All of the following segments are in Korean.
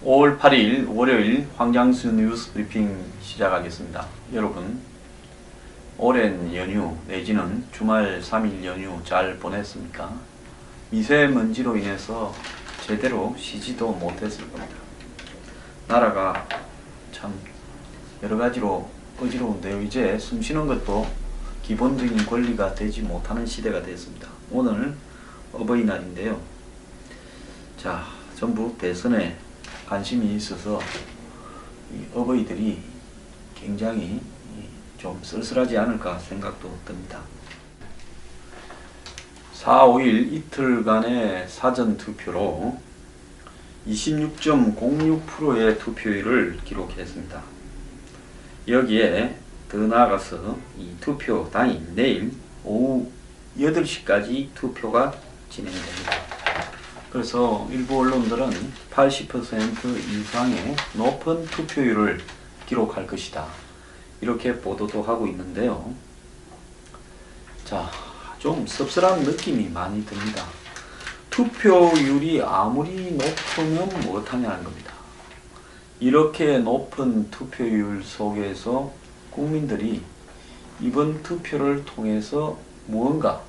5월 8일 월요일 황장수 뉴스 브리핑 시작하겠습니다. 여러분, 오랜 연휴 내지는 주말 3일 연휴 잘 보냈습니까? 미세먼지로 인해서 제대로 쉬지도 못했을 겁니다. 나라가 참 여러가지로 어지러운데요. 이제 숨 쉬는 것도 기본적인 권리가 되지 못하는 시대가 됐습니다. 오늘 어버이날인데요. 자, 전부 대선에 관심이 있어서 이 어버이들이 굉장히 좀 쓸쓸하지 않을까 생각도 듭니다. 4, 5일 이틀간의 사전투표로 26.06%의 투표율을 기록했습니다. 여기에 더 나아가서 이 투표 당일 내일 오후 8시까지 투표가 진행됩니다. 그래서 일부 언론들은 80% 이상의 높은 투표율을 기록할 것이다, 이렇게 보도도 하고 있는데요. 자, 좀 씁쓸한 느낌이 많이 듭니다. 투표율이 아무리 높으면 못하냐는 겁니다. 이렇게 높은 투표율 속에서 국민들이 이번 투표를 통해서 무언가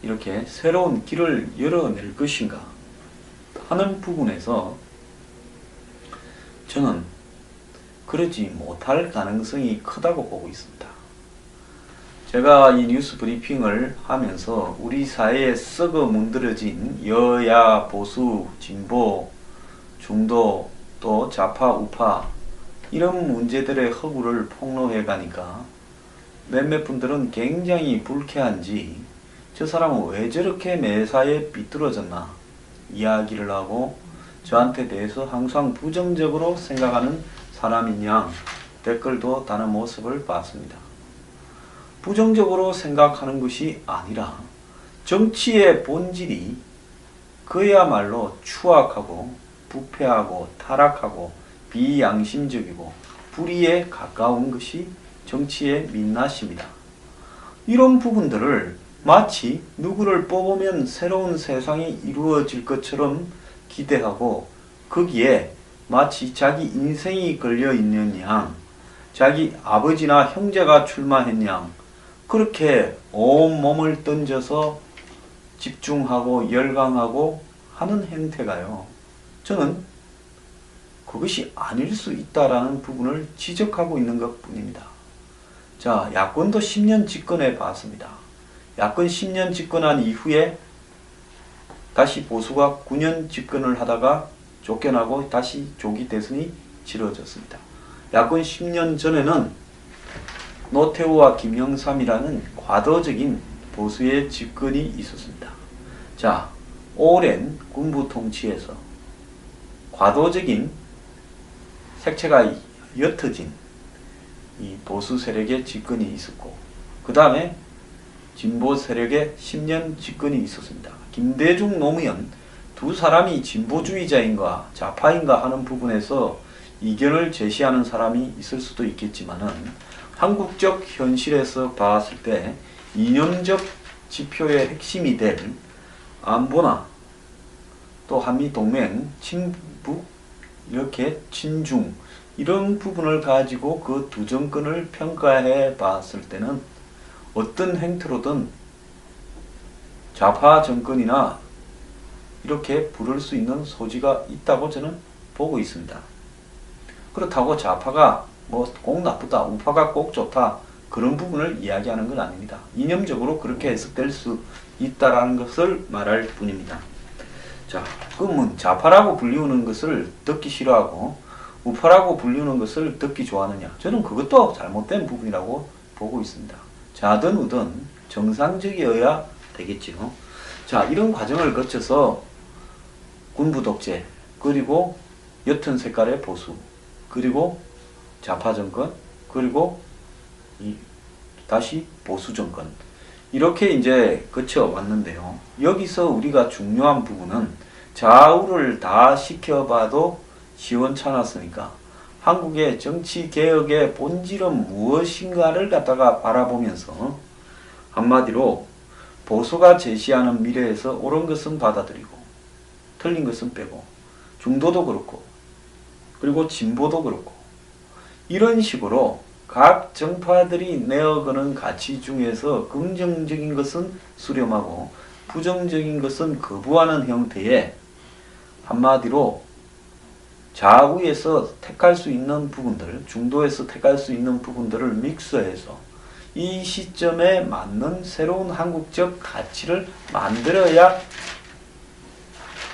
이렇게 새로운 길을 열어낼 것인가 하는 부분에서 저는 그러지 못할 가능성이 크다고 보고 있습니다. 제가 이 뉴스 브리핑을 하면서 우리 사회에 썩어 문드러진 여야, 보수, 진보, 중도, 또 좌파, 우파 이런 문제들의 허구를 폭로해 가니까 몇몇 분들은 굉장히 불쾌한지 저 사람은 왜 저렇게 매사에 삐뚤어졌나 이야기를 하고 저한테 대해서 항상 부정적으로 생각하는 사람인 양 댓글도 다는 모습을 봤습니다. 부정적으로 생각하는 것이 아니라 정치의 본질이 그야말로 추악하고 부패하고 타락하고 비양심적이고 불의에 가까운 것이 정치의 민낯입니다. 이런 부분들을 마치 누구를 뽑으면 새로운 세상이 이루어질 것처럼 기대하고 거기에 마치 자기 인생이 걸려있는 양, 자기 아버지나 형제가 출마한 양 그렇게 온몸을 던져서 집중하고 열광하고 하는 행태가요, 저는 그것이 아닐 수 있다라는 부분을 지적하고 있는 것 뿐입니다. 자, 야권도 10년 집권해 봤습니다. 야권 10년 집권한 이후에 다시 보수가 9년 집권을 하다가 쫓겨나고 다시 조기 대선이 치러졌습니다. 야권 10년 전에는 노태우와 김영삼이라는 과도적인 보수의 집권이 있었습니다. 자, 오랜 군부 통치에서 과도적인 색채가 옅어진 이 보수 세력의 집권이 있었고 그 다음에 진보 세력의 10년 집권이 있었습니다. 김대중, 노무현 두 사람이 진보주의자인가 좌파인가 하는 부분에서 이견을 제시하는 사람이 있을 수도 있겠지만은 한국적 현실에서 봤을 때 이념적 지표의 핵심이 될 안보나 또 한미동맹, 친북, 이렇게 친중 이런 부분을 가지고 그 두 정권을 평가해 봤을 때는 어떤 행태로든 좌파 정권이나 이렇게 부를 수 있는 소지가 있다고 저는 보고 있습니다. 그렇다고 좌파가 뭐 꼭 나쁘다, 우파가 꼭 좋다 그런 부분을 이야기하는 건 아닙니다. 이념적으로 그렇게 해석될 수 있다라는 것을 말할 뿐입니다. 자, 그러면 좌파라고 불리우는 것을 듣기 싫어하고 우파라고 불리우는 것을 듣기 좋아하느냐? 저는 그것도 잘못된 부분이라고 보고 있습니다. 자든 우든 정상적이어야 되겠지요. 자, 이런 과정을 거쳐서 군부 독재, 그리고 옅은 색깔의 보수, 그리고 좌파 정권, 그리고 다시 보수 정권 이렇게 이제 거쳐 왔는데요. 여기서 우리가 중요한 부분은 좌우를 다 시켜봐도 시원찮았으니까 한국의 정치 개혁의 본질은 무엇인가를 갖다가 바라보면서 한마디로 보수가 제시하는 미래에서 옳은 것은 받아들이고 틀린 것은 빼고 중도도 그렇고 그리고 진보도 그렇고 이런 식으로 각 정파들이 내어거는 가치 중에서 긍정적인 것은 수렴하고 부정적인 것은 거부하는 형태의 한마디로 좌우에서 택할 수 있는 부분들, 중도에서 택할 수 있는 부분들을 믹스해서 이 시점에 맞는 새로운 한국적 가치를 만들어야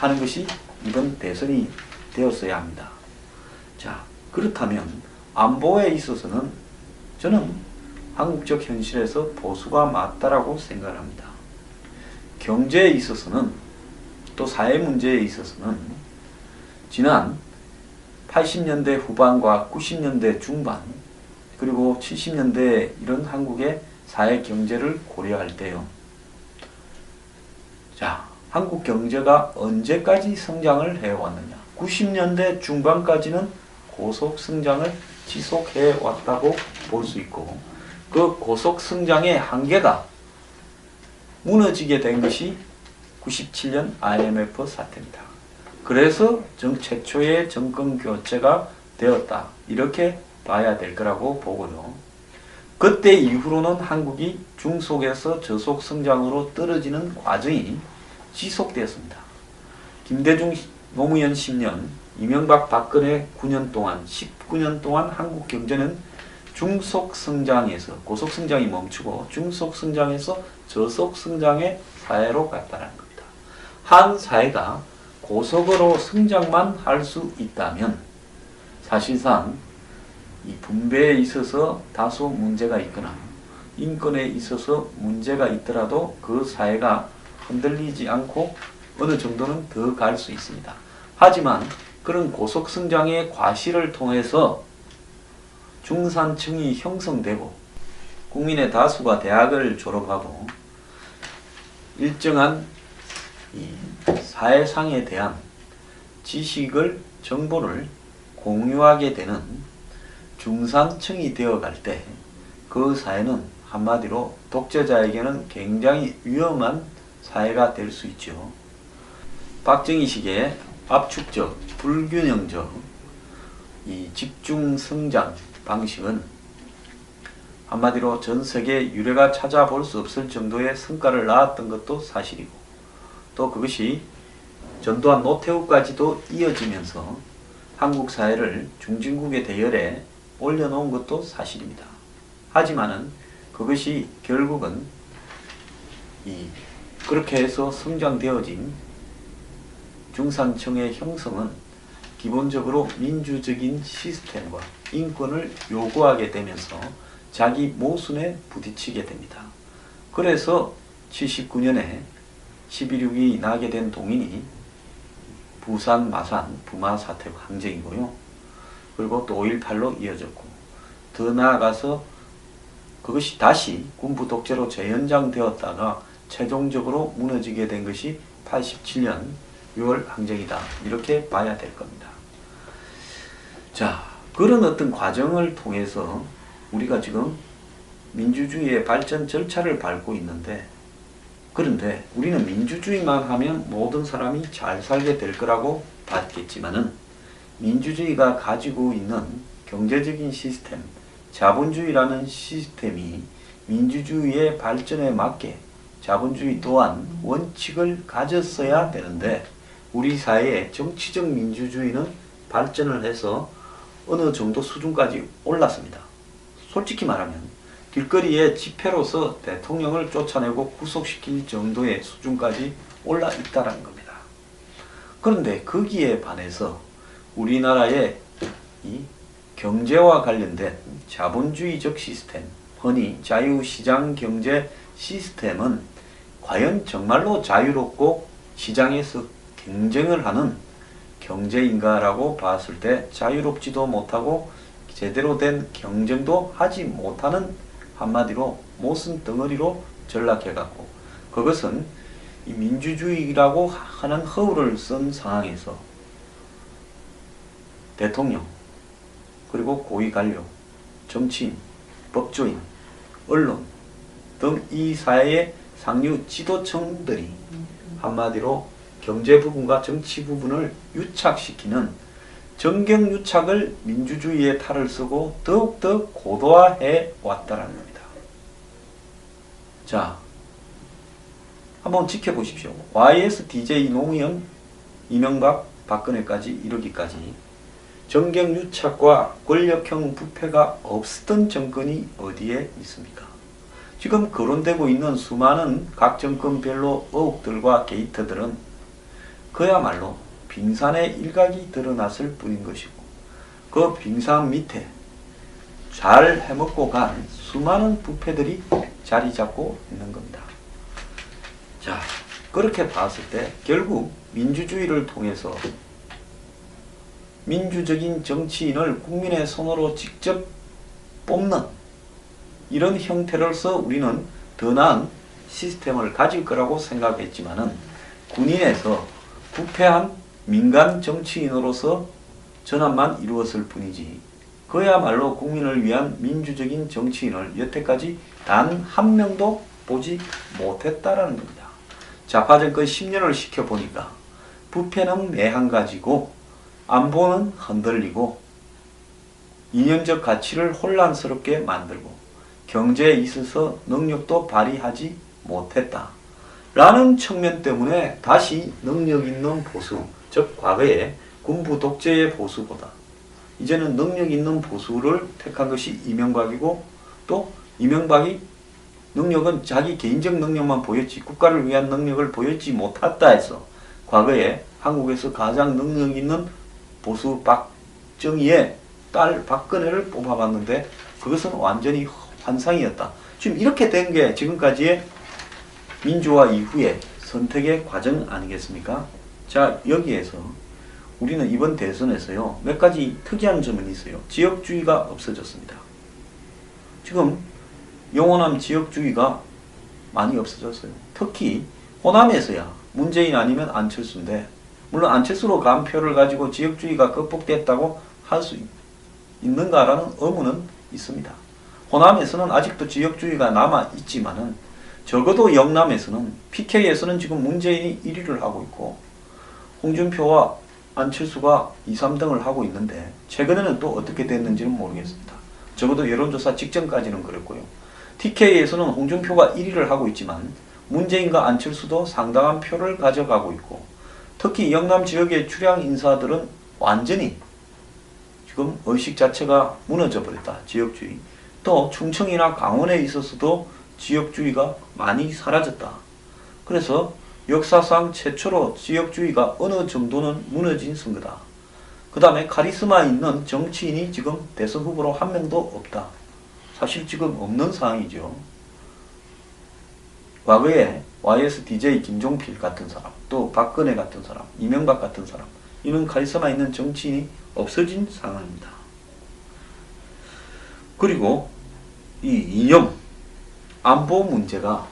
하는 것이 이번 대선이 되었어야 합니다. 자, 그렇다면 안보에 있어서는 저는 한국적 현실에서 보수가 맞다라고 생각을 합니다. 경제에 있어서는 또 사회 문제에 있어서는 지난 80년대 후반과 90년대 중반 그리고 70년대 이런 한국의 사회 경제를 고려할 때요. 자, 한국 경제가 언제까지 성장을 해왔느냐. 90년대 중반까지는 고속 성장을 지속해 왔다고 볼 수 있고 그 고속 성장의 한계가 무너지게 된 것이 97년 IMF 사태입니다. 그래서 최초의 정권 교체가 되었다. 이렇게 봐야 될 거라고 보고요. 그때 이후로는 한국이 중속에서 저속 성장으로 떨어지는 과정이 지속되었습니다. 김대중 노무현 10년, 이명박 박근혜 9년 동안 19년 동안 한국 경제는 중속 성장에서 고속 성장이 멈추고 중속 성장에서 저속 성장의 사회로 갔다는 겁니다. 한 사회가 고속으로 성장만 할 수 있다면 사실상 이 분배에 있어서 다소 문제가 있거나 인권에 있어서 문제가 있더라도 그 사회가 흔들리지 않고 어느 정도는 더 갈 수 있습니다. 하지만 그런 고속 성장의 과실을 통해서 중산층이 형성되고 국민의 다수가 대학을 졸업하고 일정한 이 사회상에 대한 지식을 정보를 공유하게 되는 중산층이 되어갈 때 그 사회는 한마디로 독재자에게는 굉장히 위험한 사회가 될 수 있죠. 박정희식의 압축적, 불균형적 이 집중 성장 방식은 한마디로 전 세계 유례가 찾아볼 수 없을 정도의 성과를 낳았던 것도 사실이고 또 그것이 전두환 노태우까지도 이어지면서 한국 사회를 중진국의 대열에 올려놓은 것도 사실입니다. 하지만은 그것이 결국은 그렇게 해서 성장되어진 중산층의 형성은 기본적으로 민주적인 시스템과 인권을 요구하게 되면서 자기 모순에 부딪히게 됩니다. 그래서 79년에 11.6이 나게 된 동인이 부산, 마산, 부마 사태 항쟁이고요. 그리고 또 5.18로 이어졌고 더 나아가서 그것이 다시 군부 독재로 재연장되었다가 최종적으로 무너지게 된 것이 87년 6월 항쟁이다. 이렇게 봐야 될 겁니다. 자, 그런 어떤 과정을 통해서 우리가 지금 민주주의의 발전 절차를 밟고 있는데 그런데 우리는 민주주의만 하면 모든 사람이 잘 살게 될 거라고 봤겠지만은 민주주의가 가지고 있는 경제적인 시스템, 자본주의라는 시스템이 민주주의의 발전에 맞게 자본주의 또한 원칙을 가졌어야 되는데 우리 사회의 정치적 민주주의는 발전을 해서 어느 정도 수준까지 올랐습니다. 솔직히 말하면 길거리에 집회로서 대통령을 쫓아내고 구속시킬 정도의 수준까지 올라 있다는 겁니다. 그런데 거기에 반해서 우리나라의 이 경제와 관련된 자본주의적 시스템, 흔히 자유시장 경제 시스템은 과연 정말로 자유롭고 시장에서 경쟁을 하는 경제인가라고 봤을 때 자유롭지도 못하고 제대로 된 경쟁도 하지 못하는 한마디로 모순 덩어리로 전락해갖고 그것은 이 민주주의라고 하는 허울을 쓴 상황에서 대통령 그리고 고위관료, 정치인, 법조인, 언론 등 이 사회의 상류 지도층들이 한마디로 경제 부분과 정치 부분을 유착시키는 정경유착을 민주주의의 탈을 쓰고 더욱더 고도화해 왔다라는 겁니다. 자, 한번 지켜보십시오. YSDJ 노무현, 이명박, 박근혜까지 이르기까지 정경유착과 권력형 부패가 없었던 정권이 어디에 있습니까? 지금 거론되고 있는 수많은 각 정권별로 의혹들과 게이트들은 그야말로 빙산의 일각이 드러났을 뿐인 것이고 그 빙산 밑에 잘 해먹고 간 수많은 부패들이 자리 잡고 있는 겁니다. 자, 그렇게 봤을 때 결국 민주주의를 통해서 민주적인 정치인을 국민의 손으로 직접 뽑는 이런 형태로서 우리는 더 나은 시스템을 가질 거라고 생각했지만은 군인에서 부패한 민간 정치인으로서 전환만 이루었을 뿐이지 그야말로 국민을 위한 민주적인 정치인을 여태까지 단 한 명도 보지 못했다라는 겁니다. 좌파 정권 10년을 시켜보니까 부패는 매한가지고 안보는 흔들리고 이념적 가치를 혼란스럽게 만들고 경제에 있어서 능력도 발휘하지 못했다. 라는 측면 때문에 다시 능력 있는 보수, 즉 과거의 군부 독재의 보수보다 이제는 능력 있는 보수를 택한 것이 이명박이고 또 이명박이 능력은 자기 개인적 능력만 보였지 국가를 위한 능력을 보였지 못했다 해서 과거에 한국에서 가장 능력 있는 보수 박정희의 딸 박근혜를 뽑아봤는데 그것은 완전히 환상이었다. 지금 이렇게 된 게 지금까지의 민주화 이후의 선택의 과정 아니겠습니까? 자, 여기에서 우리는 이번 대선에서요 몇 가지 특이한 점은 있어요. 지역주의가 없어졌습니다. 지금 영호남 지역주의가 많이 없어졌어요. 특히 호남에서야 문재인 아니면 안철수인데 물론 안철수로 간 표를 가지고 지역주의가 극복됐다고 할 수 있는가라는 의문은 있습니다. 호남에서는 아직도 지역주의가 남아있지만은 적어도 영남에서는 PK에서는 지금 문재인이 1위를 하고 있고 홍준표와 안철수가 2, 3등을 하고 있는데 최근에는 또 어떻게 됐는지는 모르겠습니다. 적어도 여론조사 직전까지는 그랬고요. TK에서는 홍준표가 1위를 하고 있지만 문재인과 안철수도 상당한 표를 가져가고 있고 특히 영남 지역의 주량 인사들은 완전히 지금 의식 자체가 무너져 버렸다. 지역주의. 또 충청이나 강원에 있어서도 지역주의가 많이 사라졌다. 그래서 역사상 최초로 지역주의가 어느 정도는 무너진 선거다. 그 다음에 카리스마 있는 정치인이 지금 대선 후보로 한 명도 없다. 사실 지금 없는 상황이죠. 과거에 YSDJ 김종필 같은 사람, 또 박근혜 같은 사람, 이명박 같은 사람 이런 카리스마 있는 정치인이 없어진 상황입니다. 그리고 이 이념, 안보 문제가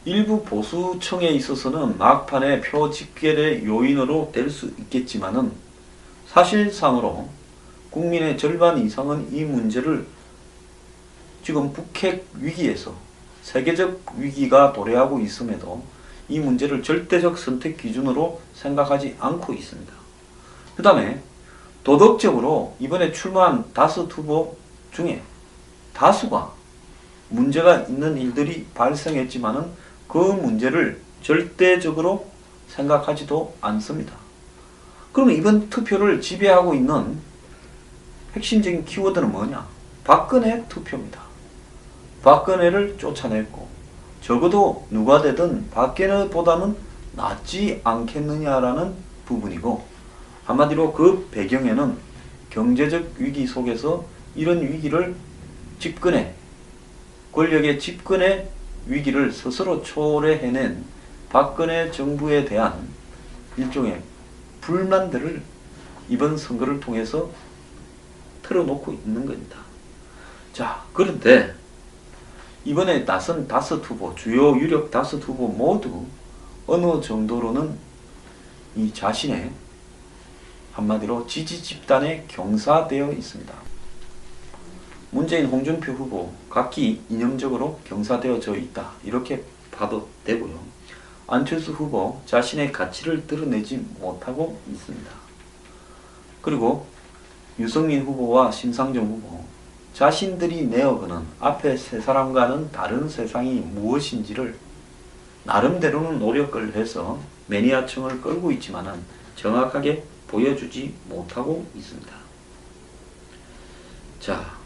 일부 보수층에 있어서는 막판에 표 집결의 요인으로 될 수 있겠지만은 사실상으로 국민의 절반 이상은 이 문제를 지금 북핵 위기에서 세계적 위기가 도래하고 있음에도 이 문제를 절대적 선택 기준으로 생각하지 않고 있습니다. 그 다음에 도덕적으로 이번에 출마한 5 후보 중에 다수가 문제가 있는 일들이 발생했지만은 그 문제를 절대적으로 생각하지도 않습니다. 그러면 이번 투표를 지배하고 있는 핵심적인 키워드는 뭐냐? 박근혜 투표입니다. 박근혜를 쫓아냈고 적어도 누가 되든 박근혜보다는 낫지 않겠느냐라는 부분이고 한마디로 그 배경에는 경제적 위기 속에서 이런 위기를 집권해 권력의 집권의 위기를 스스로 초래해낸 박근혜 정부에 대한 일종의 불만들을 이번 선거를 통해서 틀어놓고 있는 겁니다. 자, 그런데 이번에 나선 5 후보, 주요 유력 5 후보 모두 어느 정도로는 이 자신의 한마디로 지지 집단에 경사되어 있습니다. 문재인, 홍준표 후보 각기 이념적으로 경사되어져 있다. 이렇게 봐도 되고요. 안철수 후보 자신의 가치를 드러내지 못하고 있습니다. 그리고 유승민 후보와 심상정 후보 자신들이 내어거는 앞에 세 사람과는 다른 세상이 무엇인지를 나름대로는 노력을 해서 매니아층을 끌고 있지만은 정확하게 보여주지 못하고 있습니다. 자,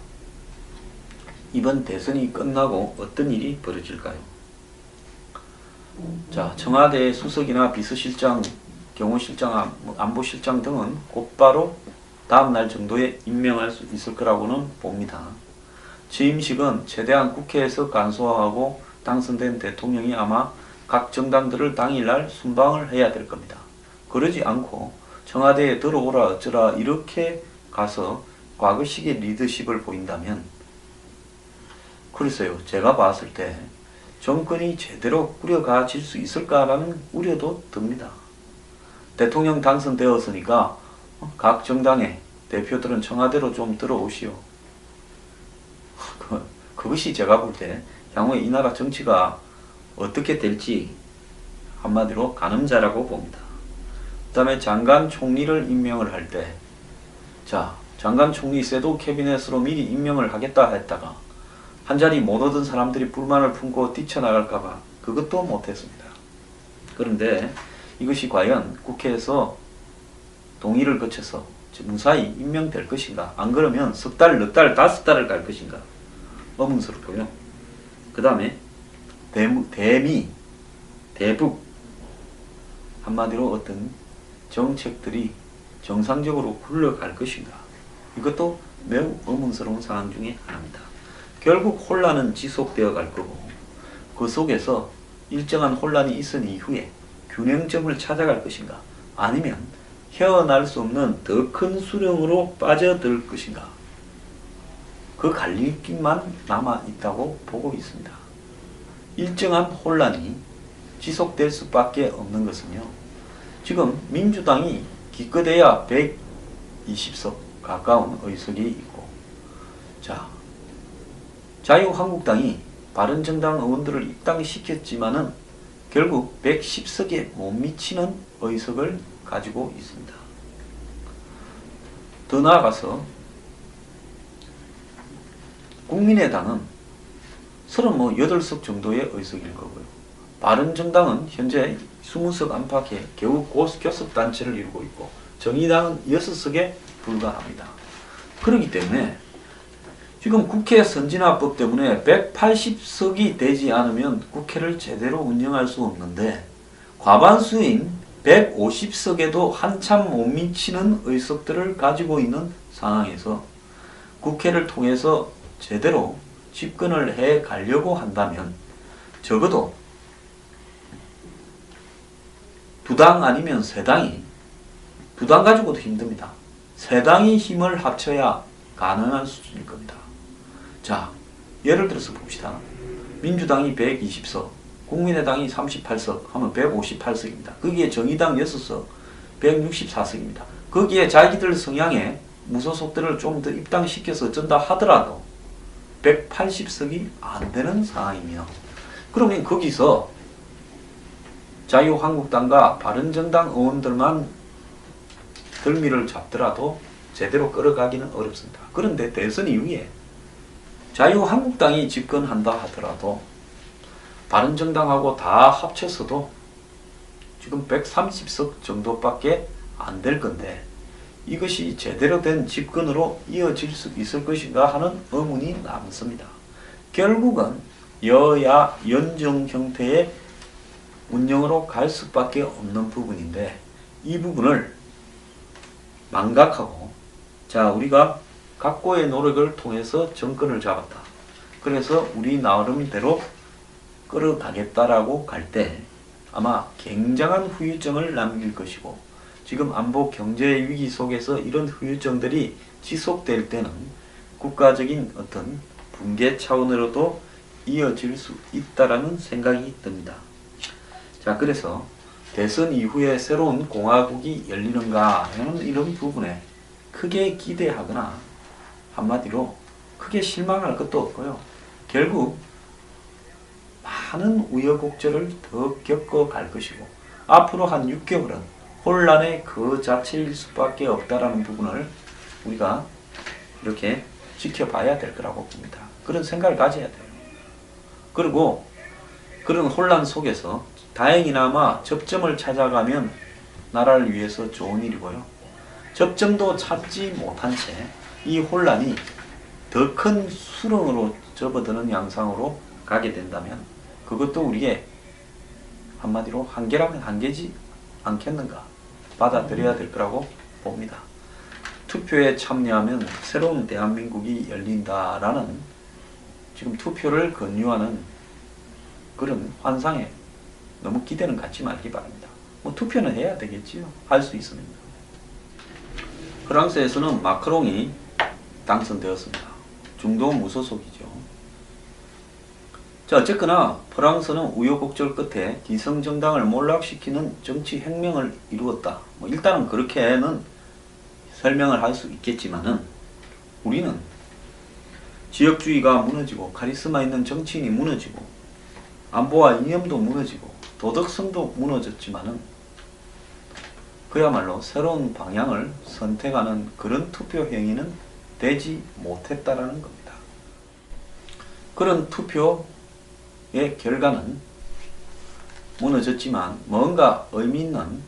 이번 대선이 끝나고 어떤 일이 벌어질까요? 자, 청와대 수석이나 비서실장, 경호실장, 안보실장 등은 곧바로 다음날 정도에 임명할 수 있을 거라고는 봅니다. 취임식은 최대한 국회에서 간소화하고 당선된 대통령이 아마 각 정당들을 당일날 순방을 해야 될 겁니다. 그러지 않고 청와대에 들어오라 어쩌라 이렇게 가서 과거식의 리더십을 보인다면, 글쎄요, 제가 봤을 때 정권이 제대로 꾸려가질 수 있을까라는 우려도 듭니다. 대통령 당선되었으니까 각 정당의 대표들은 청와대로 좀 들어오시오. 그것이 제가 볼 때 향후에 이 나라 정치가 어떻게 될지 한마디로 가늠자라고 봅니다. 그 다음에 장관 총리를 임명을 할 때, 자, 장관 총리 섀도우 캐비넷으로 미리 임명을 하겠다 했다가 한 자리 못 얻은 사람들이 불만을 품고 뛰쳐나갈까봐 그것도 못했습니다. 그런데 이것이 과연 국회에서 동의를 거쳐서 무사히 임명될 것인가? 안 그러면 석 달, 넉 달, 5달을 갈 것인가? 의문스럽고요. 그 다음에 대미, 대북, 한마디로 어떤 정책들이 정상적으로 굴러갈 것인가? 이것도 매우 의문스러운 상황 중에 하나입니다. 결국 혼란은 지속되어 갈 거고, 그 속에서 일정한 혼란이 있은 이후에 균형점을 찾아갈 것인가? 아니면 헤어날 수 없는 더 큰 수렁으로 빠져들 것인가? 그 갈림길만 남아 있다고 보고 있습니다. 일정한 혼란이 지속될 수밖에 없는 것은요, 지금 민주당이 기껏해야 120석 가까운 의석이 있고, 자, 자유한국당이 바른정당 의원들을 입당시켰지만은 결국 110석에 못 미치는 의석을 가지고 있습니다. 더 나아가서 국민의당은 38석 정도의 의석일 거고요. 바른정당은 현재 20석 안팎에 겨우 교섭단체를 이루고 있고, 정의당은 6석에 불과합니다. 그렇기 때문에 지금 국회 선진화법 때문에 180석이 되지 않으면 국회를 제대로 운영할 수 없는데, 과반수인 150석에도 한참 못 미치는 의석들을 가지고 있는 상황에서 국회를 통해서 제대로 집권을 해 가려고 한다면 적어도 두 당 아니면 세 당이, 두 당 가지고도 힘듭니다. 세 당이 힘을 합쳐야 가능한 수준일 겁니다. 자, 예를 들어서 봅시다. 민주당이 120석, 국민의당이 38석 하면 158석입니다. 거기에 정의당 6석, 164석입니다. 거기에 자기들 성향의 무소속들을 좀 더 입당시켜서 어쩐다 하더라도 180석이 안 되는 상황이며, 그러면 거기서 자유한국당과 바른정당 의원들만 덜미를 잡더라도 제대로 끌어가기는 어렵습니다. 그런데 대선 이후에 자유한국당이 집권한다 하더라도 바른정당하고 다 합쳐서도 지금 130석 정도밖에 안 될 건데, 이것이 제대로 된 집권으로 이어질 수 있을 것인가 하는 의문이 남습니다. 결국은 여야 연정 형태의 운영으로 갈 수밖에 없는 부분인데, 이 부분을 망각하고, 자, 우리가 각고의 노력을 통해서 정권을 잡았다, 그래서 우리 나름대로 끌어가겠다라고 갈 때 아마 굉장한 후유증을 남길 것이고, 지금 안보 경제 위기 속에서 이런 후유증들이 지속될 때는 국가적인 어떤 붕괴 차원으로도 이어질 수 있다라는 생각이 듭니다. 자, 그래서 대선 이후에 새로운 공화국이 열리는가 하는 이런 부분에 크게 기대하거나 한마디로 크게 실망할 것도 없고요. 결국 많은 우여곡절을 더 겪어갈 것이고 앞으로 한 6개월은 혼란의 그 자체일 수밖에 없다라는 부분을 우리가 이렇게 지켜봐야 될 거라고 봅니다. 그런 생각을 가져야 돼요. 그리고 그런 혼란 속에서 다행히나마 접점을 찾아가면 나라를 위해서 좋은 일이고요. 접점도 찾지 못한 채 이 혼란이 더 큰 수렁으로 접어드는 양상으로 가게 된다면 그것도 우리의 한마디로 한계라면 한계지 않겠는가 받아들여야 될 거라고 봅니다. 투표에 참여하면 새로운 대한민국이 열린다라는 지금 투표를 권유하는 그런 환상에 너무 기대는 갖지 말기 바랍니다. 뭐 투표는 해야 되겠지요. 할 수 있습니다. 프랑스에서는 마크롱이 당선되었습니다. 중도 무소속이죠. 자, 어쨌거나 프랑스는 우여곡절 끝에 기성정당을 몰락시키는 정치 혁명을 이루었다. 뭐 일단은 그렇게는 설명을 할 수 있겠지만은 우리는 지역주의가 무너지고 카리스마 있는 정치인이 무너지고 안보와 이념도 무너지고 도덕성도 무너졌지만은 그야말로 새로운 방향을 선택하는 그런 투표 행위는 되지 못했다라는 겁니다. 그런 투표의 결과는 무너졌지만 뭔가 의미 있는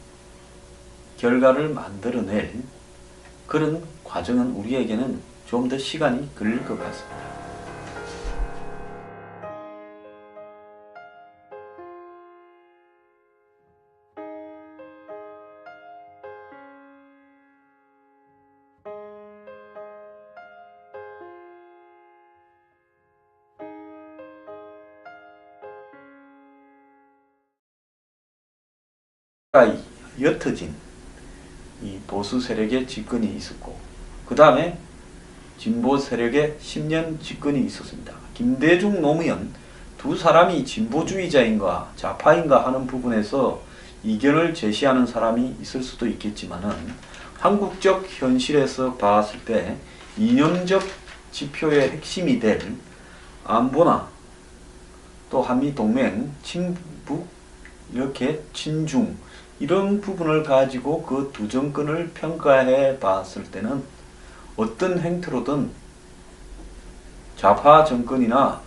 결과를 만들어낼 그런 과정은 우리에게는 좀 더 시간이 걸릴 것 같습니다. 옅어진 이 보수 세력의 집권이 있었고 그 다음에 진보 세력의 10년 집권이 있었습니다. 김대중, 노무현 두 사람이 진보주의자인가 좌파인가 하는 부분에서 이견을 제시하는 사람이 있을 수도 있겠지만은 한국적 현실에서 봤을 때 이념적 지표의 핵심이 될 안보나 또 한미동맹, 친북, 이렇게 친중 이런 부분을 가지고 그 두 정권을 평가해 봤을 때는 어떤 행태로든 좌파 정권이나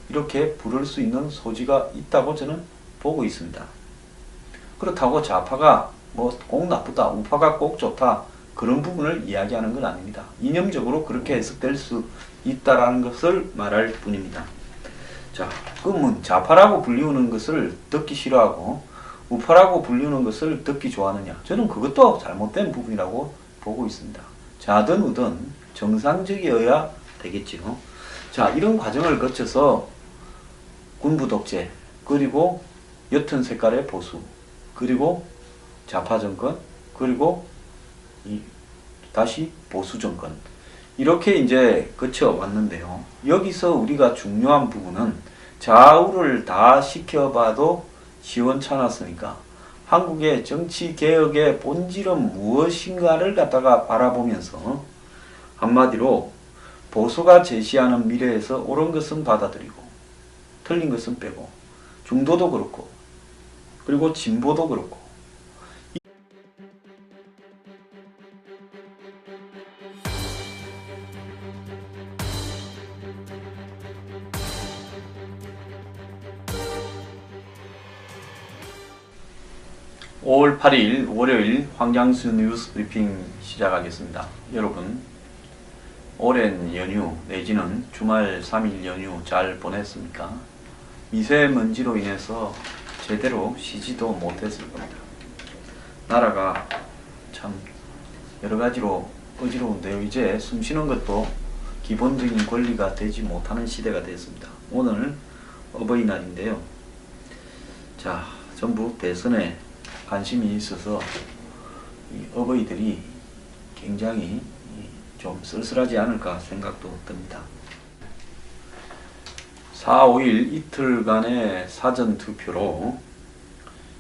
이렇게 부를 수 있는 소지가 있다고 저는 보고 있습니다. 그렇다고 좌파가 뭐 꼭 나쁘다, 우파가 꼭 좋다 그런 부분을 이야기하는 건 아닙니다. 이념적으로 그렇게 해석될 수 있다라는 것을 말할 뿐입니다. 자, 그러면 좌파라고 불리우는 것을 듣기 싫어하고 우파라고 불리우는 것을 듣기 좋아하느냐? 저는 그것도 잘못된 부분이라고 보고 있습니다. 자든 우든 정상적이어야 되겠지요. 자, 이런 과정을 거쳐서 군부 독재, 그리고 옅은 색깔의 보수, 그리고 좌파 정권, 그리고 다시 보수 정권 이렇게 이제 거쳐 왔는데요. 여기서 우리가 중요한 부분은 좌우를 다 시켜봐도 시원찮았으니까 한국의 정치 개혁의 본질은 무엇인가를 갖다가 바라보면서 한마디로 보수가 제시하는 미래에서 옳은 것은 받아들이고 틀린 것은 빼고 중도도 그렇고 그리고 진보도 그렇고 (5월 8일) 월요일 황장수 뉴스 브리핑 시작하겠습니다. 여러분 오랜 연휴 내지는 주말 3일 연휴 잘 보냈습니까? 미세먼지로 인해서 제대로 쉬지도 못했을 겁니다. 나라가 참 여러가지로 어지러운데요. 이제 숨쉬는 것도 기본적인 권리가 되지 못하는 시대가 됐습니다. 오늘 어버이날인데요. 자, 전부 대선에 관심이 있어서 이 어버이들이 굉장히 좀 쓸쓸하지 않을까 생각도 듭니다. 4, 5일 이틀간의 사전투표로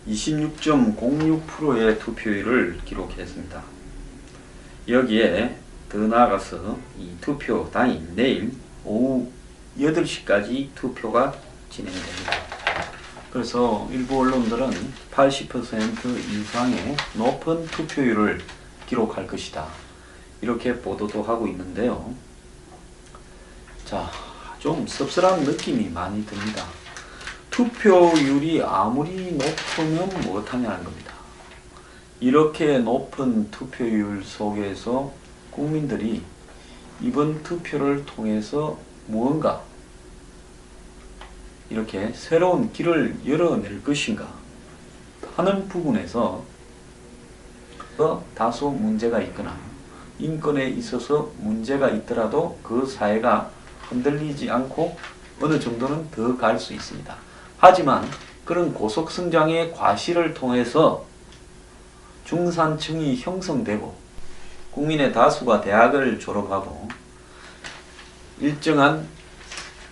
26.06%의 투표율을 기록했습니다. 여기에 더 나아가서 이 투표 당일 내일 오후 8시까지 투표가 진행됩니다. 그래서 일부 언론들은 80% 이상의 높은 투표율을 기록할 것이다, 이렇게 보도도 하고 있는데요. 자, 좀 씁쓸한 느낌이 많이 듭니다. 투표율이 아무리 높으면 못하냐는 겁니다. 이렇게 높은 투표율 속에서 국민들이 이번 투표를 통해서 무언가 이렇게 새로운 길을 열어낼 것인가 하는 부분에서 다소 문제가 있거나 인권에 있어서 문제가 있더라도 그 사회가 흔들리지 않고 어느 정도는 더 갈 수 있습니다. 하지만 그런 고속성장의 과실을 통해서 중산층이 형성되고 국민의 다수가 대학을 졸업하고 일정한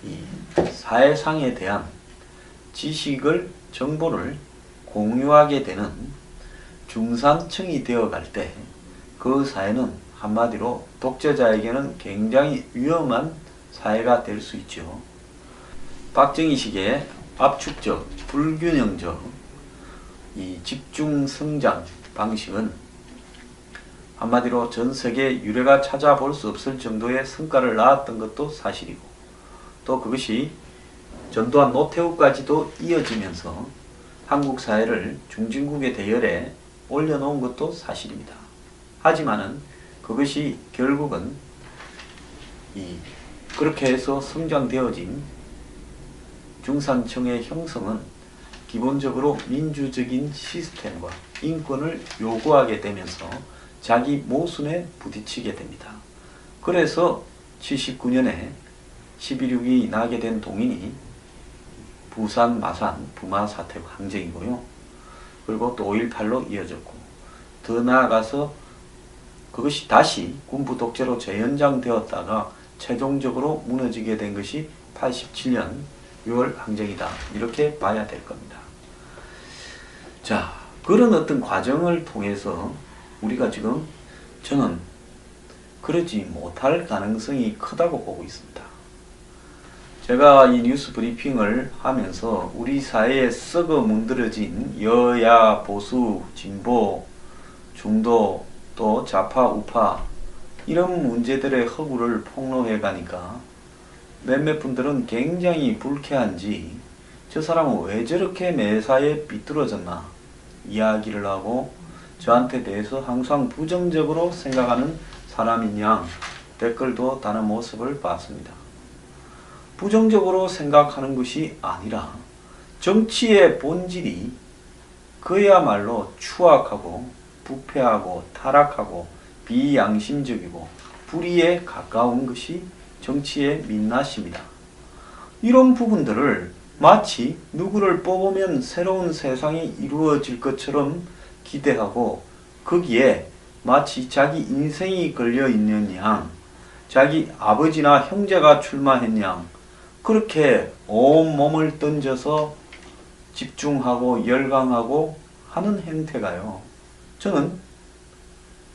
이 사회상에 대한 지식을, 정보를 공유하게 되는 중산층이 되어갈 때 그 사회는 한마디로 독재자에게는 굉장히 위험한 사회가 될 수 있죠. 박정희식의 압축적, 불균형적 이 집중 성장 방식은 한마디로 전 세계 유례가 찾아볼 수 없을 정도의 성과를 낳았던 것도 사실이고, 또 그것이 전두환 노태우까지도 이어지면서 한국 사회를 중진국의 대열에 올려놓은 것도 사실입니다. 하지만은 그것이 결국은 그렇게 해서 성장되어진 중산층의 형성은 기본적으로 민주적인 시스템과 인권을 요구하게 되면서 자기 모순에 부딪히게 됩니다. 그래서 79년에 11.6이 나게 된 동인이 부산, 마산, 부마 사태 항쟁이고요. 그리고 또 5.18로 이어졌고, 더 나아가서 그것이 다시 군부 독재로 재연장되었다가 최종적으로 무너지게 된 것이 87년 6월 항쟁이다, 이렇게 봐야 될 겁니다. 자, 그런 어떤 과정을 통해서 우리가 지금, 저는 그러지 못할 가능성이 크다고 보고 있습니다. 제가 이 뉴스 브리핑을 하면서 우리 사회에 썩어 문드러진 여야, 보수, 진보, 중도, 또 좌파, 우파 이런 문제들의 허구를 폭로해 가니까 몇몇 분들은 굉장히 불쾌한지 저 사람은 왜 저렇게 매사에 삐뚤어졌나 이야기를 하고 저한테 대해서 항상 부정적으로 생각하는 사람인 양 댓글도 다는 모습을 봤습니다. 부정적으로 생각하는 것이 아니라 정치의 본질이 그야말로 추악하고 부패하고 타락하고 비양심적이고 불의에 가까운 것이 정치의 민낯입니다. 이런 부분들을 마치 누구를 뽑으면 새로운 세상이 이루어질 것처럼 기대하고 거기에 마치 자기 인생이 걸려있는 양, 자기 아버지나 형제가 출마한 양 그렇게 온몸을 던져서 집중하고 열광하고 하는 행태가요, 저는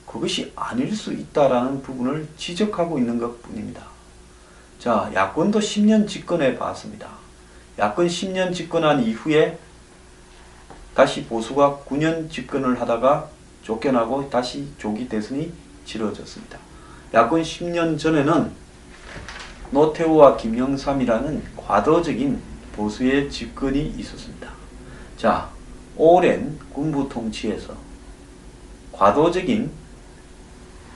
그것이 아닐 수 있다라는 부분을 지적하고 있는 것 뿐입니다. 자, 야권도 10년 집권해 봤습니다. 야권 10년 집권한 이후에 다시 보수가 9년 집권을 하다가 쫓겨나고 다시 조기 대선이 치러졌습니다. 야권 10년 전에는 노태우와 김영삼이라는 과도적인 보수의 집권이 있었습니다. 자, 오랜 군부 통치에서 과도적인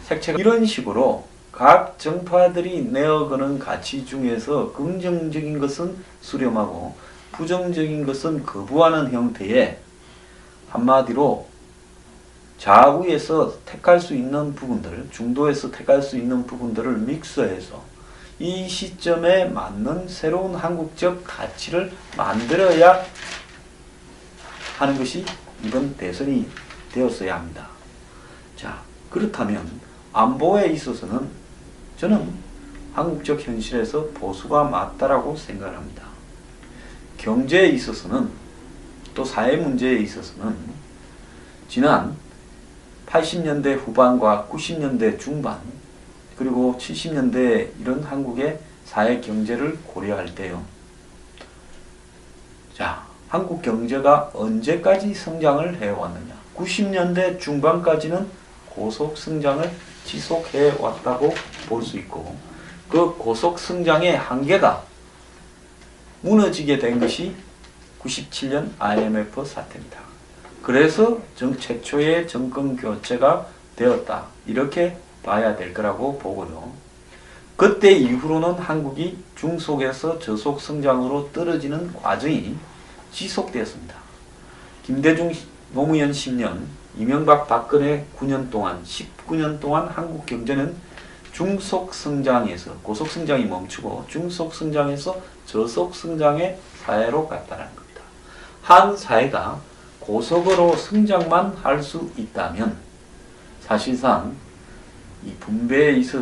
색채가 이런 식으로 각 정파들이 내어거는 가치 중에서 긍정적인 것은 수렴하고 부정적인 것은 거부하는 형태의, 한마디로 좌우에서 택할 수 있는 부분들, 중도에서 택할 수 있는 부분들을 믹서해서 이 시점에 맞는 새로운 한국적 가치를 만들어야 하는 것이 이번 대선이 되었어야 합니다. 자, 그렇다면 안보에 있어서는 저는 한국적 현실에서 보수가 맞다라고 생각을 합니다. 경제에 있어서는, 또 사회 문제에 있어서는 지난 80년대 후반과 90년대 중반 그리고 70년대 이런 한국의 사회 경제를 고려할 때요, 자, 한국 경제가 언제까지 성장을 해왔느냐? 90년대 중반까지는 고속 성장을 지속해 왔다고 볼 수 있고, 그 고속 성장의 한계가 무너지게 된 것이 97년 IMF 사태입니다. 그래서 최초의 정권 교체가 되었다. 이렇게 봐야 될 거라고 보고요. 그때 이후로는 한국이 중속에서 저속 성장으로 떨어지는 과정이 지속되었습니다. 김대중 노무현 10년, 이명박 박근혜 9년 동안, 19년 동안 한국 경제는 중속 성장에서 고속 성장이 멈추고 중속 성장에서 저속 성장의 사회로 갔다는 겁니다. 한 사회가 고속으로 성장만 할 수 있다면 사실상 이 분배에 있어서